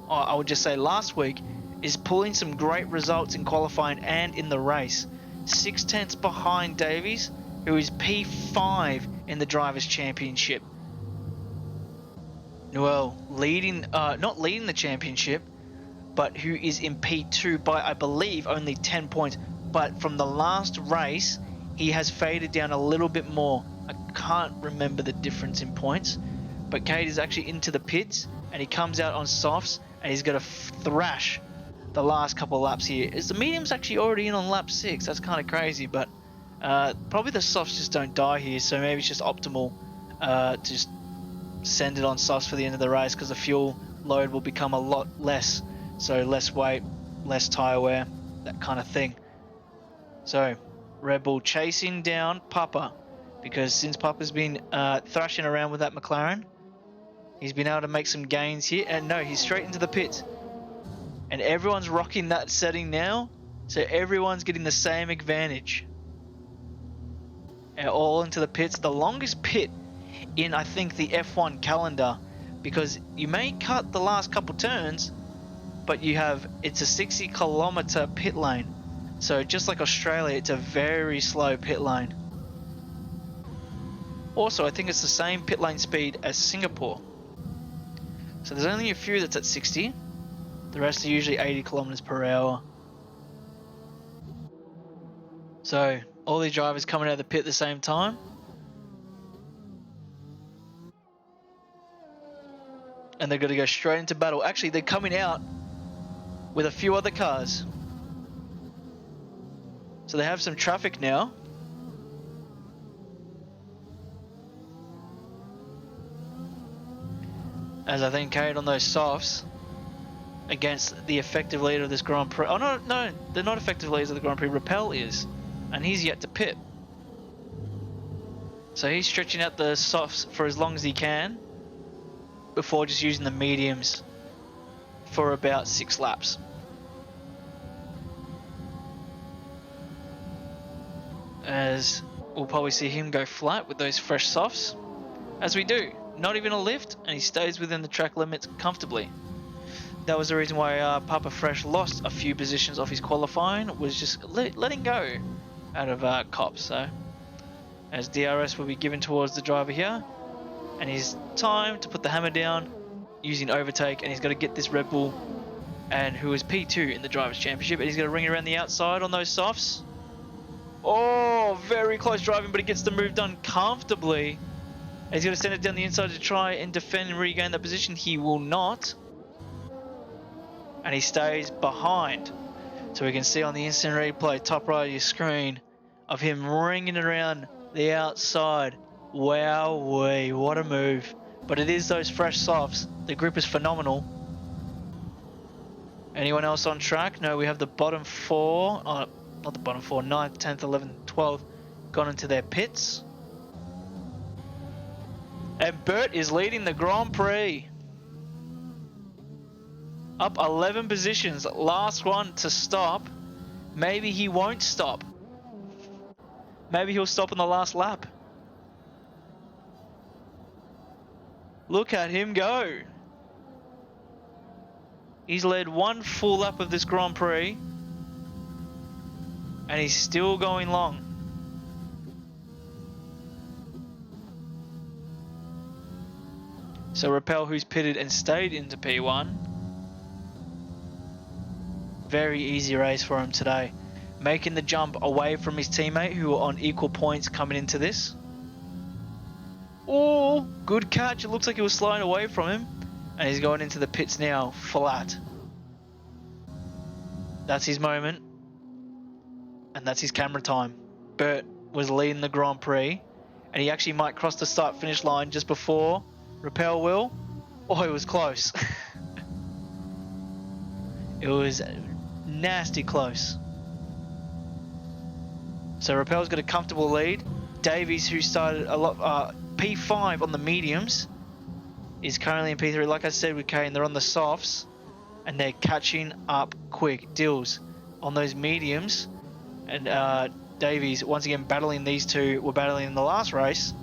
or I would just say last week, is pulling some great results in qualifying and in the race. 6/10 behind Davies, who is P5 in the Drivers' Championship. Well, not leading the championship, but who is in P2 by, I believe, only 10 points. But from the last race, he has faded down a little bit more. I can't remember the difference in points. But Cade is actually into the pits, and he comes out on softs, and he's going to thrash the last couple of laps here. Is the medium's actually already in on lap 6? That's kind of crazy, but probably the softs just don't die here, so maybe it's just optimal to just send it on softs for the end of the race because the fuel load will become a lot less, so less weight, less tyre wear, that kind of thing. So Red Bull chasing down Papa, because since Papa's been thrashing around with that McLaren, he's been able to make some gains here. And no, he's straight into the pits. And everyone's rocking that setting now, so everyone's getting the same advantage. And all into the pits. The longest pit in, I think, the F1 calendar, because you may cut the last couple turns, but it's a 60-kilometer pit lane. So just like Australia, it's a very slow pit lane. Also, I think it's the same pit lane speed as Singapore. So there's only a few that's at 60. The rest are usually 80 kilometers per hour. So all these drivers coming out of the pit at the same time. And they're going to go straight into battle. Actually, they're coming out with a few other cars. So they have some traffic now. As I think carried on those softs against the effective leader of this Grand Prix. Oh no, they're not effective leaders of the Grand Prix. Rappel is, and he's yet to pit. So he's stretching out the softs for as long as he can before just using the mediums for about 6 laps. As we'll probably see him go flat with those fresh softs, as we do. Not even a lift, and he stays within the track limits comfortably. That was the reason why Papa Fresh lost a few positions off his qualifying, was just letting go out of Cops. So as DRS will be given towards the driver here, and he's time to put the hammer down using overtake, and he's got to get this Red Bull, and who is P2 in the Drivers' Championship, and he's going to ring it around the outside on those softs. Oh, very close driving, but he gets the move done comfortably. He's going to send it down the inside to try and defend and regain that position. He will not. And he stays behind. So we can see on the instant replay, top right of your screen, of him ringing around the outside. Wowee, what a move. But it is those fresh softs. The grip is phenomenal. Anyone else on track? No, we have the bottom 4. Oh, not the bottom 4. 9th, 10th, 11th, 12th gone into their pits. And Bert is leading the Grand Prix. Up 11 positions. Last one to stop. Maybe he won't stop. Maybe he'll stop on the last lap. Look at him go. He's led one full lap of this Grand Prix. And he's still going long. So Rappel, who's pitted and stayed into P1. Very easy race for him today. Making the jump away from his teammate who are on equal points coming into this. Oh, good catch. It looks like he was sliding away from him. And he's going into the pits now, flat. That's his moment. And that's his camera time. Bert was leading the Grand Prix. And he actually might cross the start-finish line just before Rappel will. Oh, it was close. It was nasty close. So Rappel's got a comfortable lead. Davies, who started a lot P5 on the mediums, is currently in P3. Like I said with Kane, they're on the softs and they're catching up quick. Dills on those mediums, and Davies once again battling. These two were battling in the last race.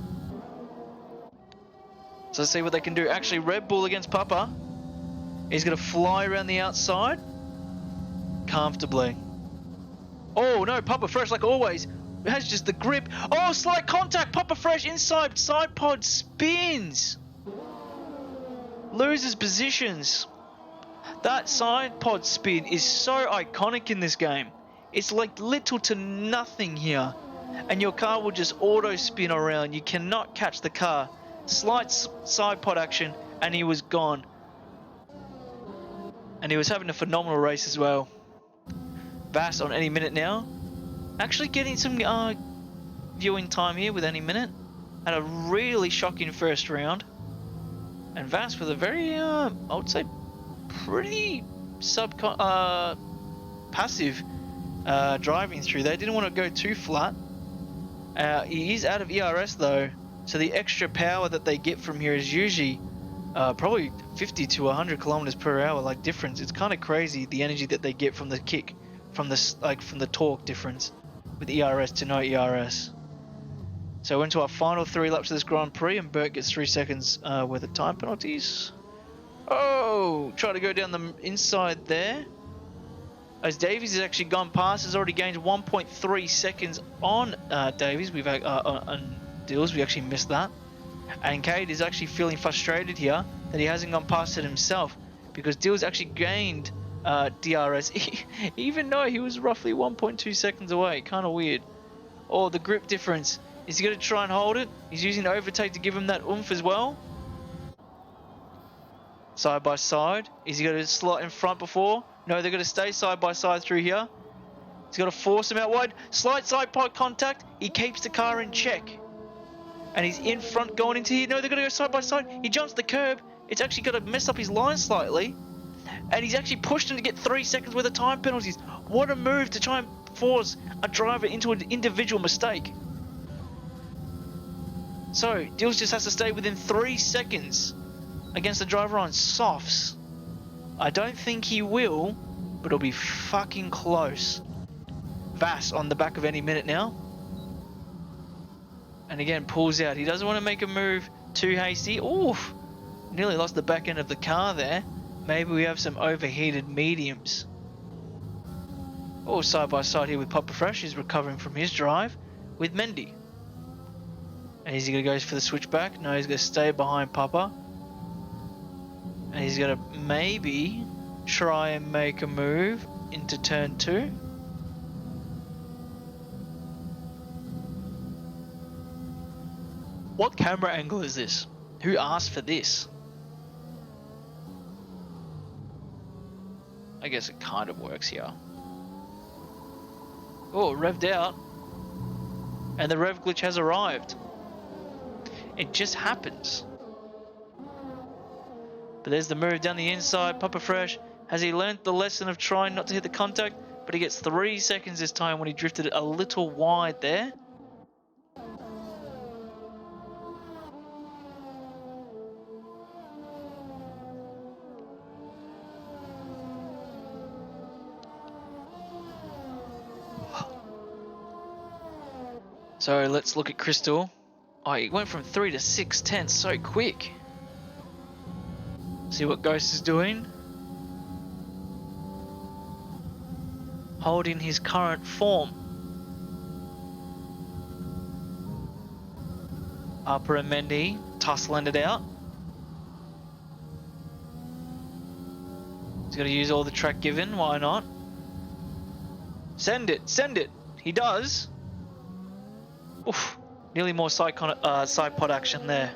So let's see what they can do. Actually, Red Bull against Papa. He's going to fly around the outside comfortably. Oh no, Papa Fresh, like always, has just the grip. Oh, slight contact. Papa Fresh inside side pod spins. Loses positions. That side pod spin is so iconic in this game. It's like little to nothing here. And your car will just auto spin around. You cannot catch the car. Slight side pod action and he was gone. And he was having a phenomenal race as well. Vass on any minute now. Actually getting some viewing time here with any minute. Had a really shocking first round. And Vass with a very, I would say, pretty passive driving through there. Didn't want to go too flat. He is out of ERS though. So the extra power that they get from here is usually probably 50 to 100 kilometers per hour, like difference. It's kind of crazy the energy that they get from the kick, from the torque difference with ERS to no ERS. So we're into our final 3 laps of this Grand Prix, and Bert gets 3 seconds worth of time penalties. Oh, try to go down the inside there. As Davies has actually gone past, has already gained 1.3 seconds on Davies. We've on Dills, we actually missed that. And Cade is actually feeling frustrated here that he hasn't gone past it himself, because Dills actually gained DRS even though he was roughly 1.2 seconds away. Kind of weird. Oh, the grip difference. Is he going to try and hold it? He's using the overtake to give him that oomph as well. Side by side. Is he going to slot in front before? No, they're going to stay side by side through here. He's got to force him out wide. Slight side pod contact. He keeps the car in check. And he's in front going into here. No, they're going to go side by side. He jumps the curb. It's actually going to mess up his line slightly. And he's actually pushed him to get 3 seconds worth of time penalties. What a move to try and force a driver into an individual mistake. So, Dills just has to stay within 3 seconds against the driver on softs. I don't think he will, but it'll be fucking close. Vass on the back of any minute now. And again, pulls out. He doesn't want to make a move too hasty. Oof! Nearly lost the back end of the car there. Maybe we have some overheated mediums. Oh, side by side here with Papa Fresh. He's recovering from his drive with Mendy. And is he going to go for the switchback? No, he's going to stay behind Papa. And he's going to maybe try and make a move into turn 2. What camera angle is this? Who asked for this? I guess it kind of works here. Oh, revved out. And the rev glitch has arrived. It just happens. But there's the move down the inside. Papa Fresh, has he learnt the lesson of trying not to hit the contact? But he gets 3 seconds this time when he drifted it a little wide there. So let's look at Crystal. Oh, he went from 3 to 6 tenths so quick. See what Ghost is doing. Holding his current form. Upper and Mendy tussling it out. He's got to use all the track given, why not? Send it, send it. He does. Oof, nearly more side pod action there.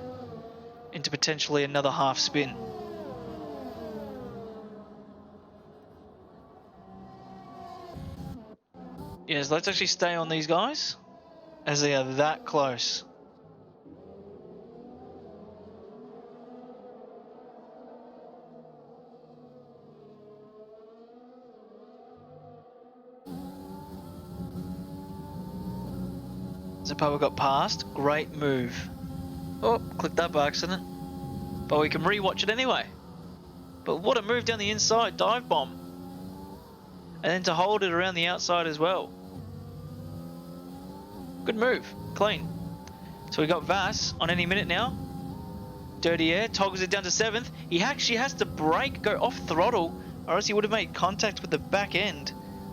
Into potentially another half spin. Yes, let's actually stay on these guys as they are that close. Zapapa got past, great move. Oh, clicked that by accident. But we can rewatch it anyway. But what a move down the inside, dive bomb. And then to hold it around the outside as well. Good move, clean. So we got Vass on any minute now. Dirty air, toggles it down to 7th. He actually has to brake, go off throttle, or else he would have made contact with the back end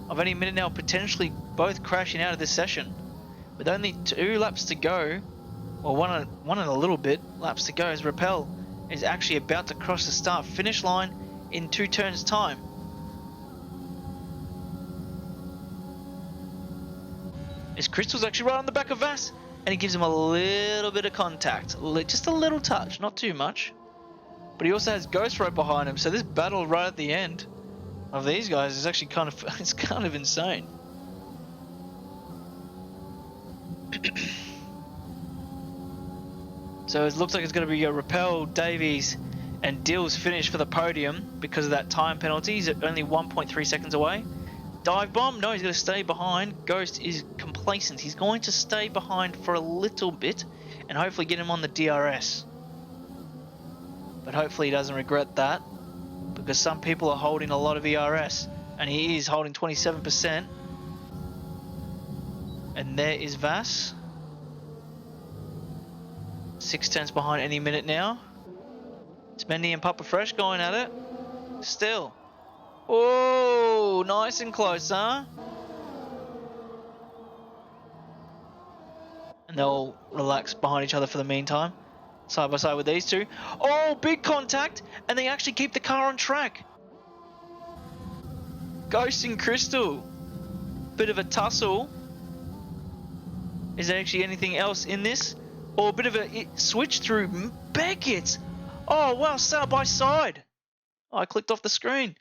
of any minute now, potentially both crashing out of this session. With only 2 laps to go, or one and a little bit laps to go, as Rappel is actually about to cross the start finish line in 2 turns time. As Crystal's actually right on the back of Vass, and he gives him a little bit of contact, just a little touch, not too much. But he also has Ghost right behind him, so this battle right at the end of these guys is actually kind of insane. So it looks like it's going to be a Rappel, Davies and Dills finish for the podium because of that time penalty. He's only 1.3 seconds away. Dive bomb, no, he's going to stay behind. Ghost is complacent. He's going to stay behind for a little bit and hopefully get him on the DRS. But hopefully he doesn't regret that because some people are holding a lot of ERS and he is holding 27%. And there is Vass. 6 tenths behind any minute now. It's Mendy and Papa Fresh going at it. Still. Oh, nice and close, huh? And they'll relax behind each other for the meantime. Side by side with these two. Oh, big contact! And they actually keep the car on track. Ghost and Crystal. Bit of a tussle. Is there actually anything else in this? Or a bit of a switch through Beckett. Oh wow, side by side. Oh, I clicked off the screen.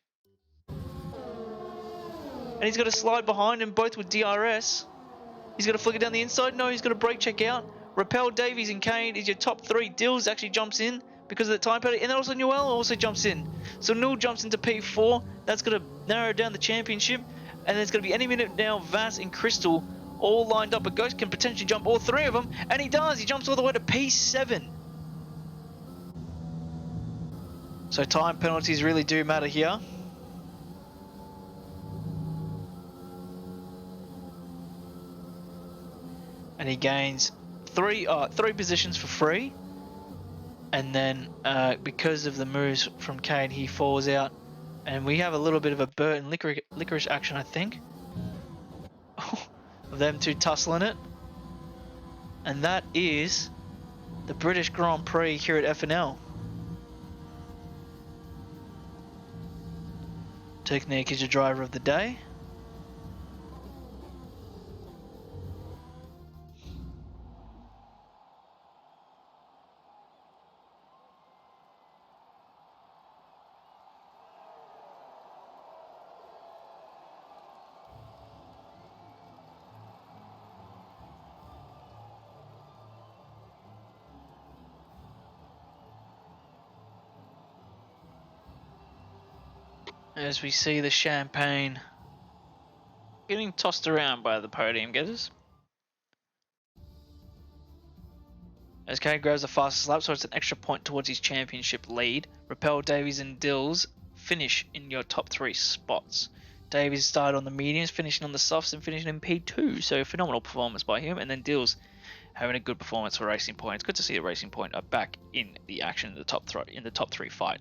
And he's got to slide behind him, both with DRS. He's got to flick it down the inside. No, he's got to brake check out. Rappel, Davies and Kane is your top 3. Dills actually jumps in because of the time penalty. And then also Newell also jumps in. So Newell jumps into P4. That's going to narrow down the championship. And then it's going to be any minute now, Vass and Crystal all lined up. But Ghost can potentially jump all 3 of them. And he does. He jumps all the way to P7. So time penalties really do matter here. And he gains 3 positions for free. And then because of the moves from Kane, he falls out. And we have a little bit of a Burt and licorice action, I think. Of them two tussling it. And that is the British Grand Prix here at FNL. Technique is your driver of the day. As we see the champagne getting tossed around by the podium getters. As Kane grabs the fastest lap, so it's an extra point towards his championship lead. Rappel, Davies and Dills finish in your top 3 spots. Davies started on the mediums, finishing on the softs, and finishing in P2. So phenomenal performance by him. And then Dills having a good performance for Racing Point. It's good to see a Racing Point are back in the action in the top three fight.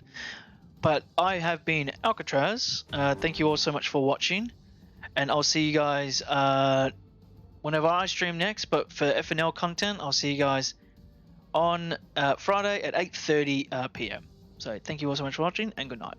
But I have been Alcatraz. Thank you all so much for watching, and I'll see you guys whenever I stream next. But for FNL content, I'll see you guys on Friday at 8:30 p.m. So thank you all so much for watching, and good night.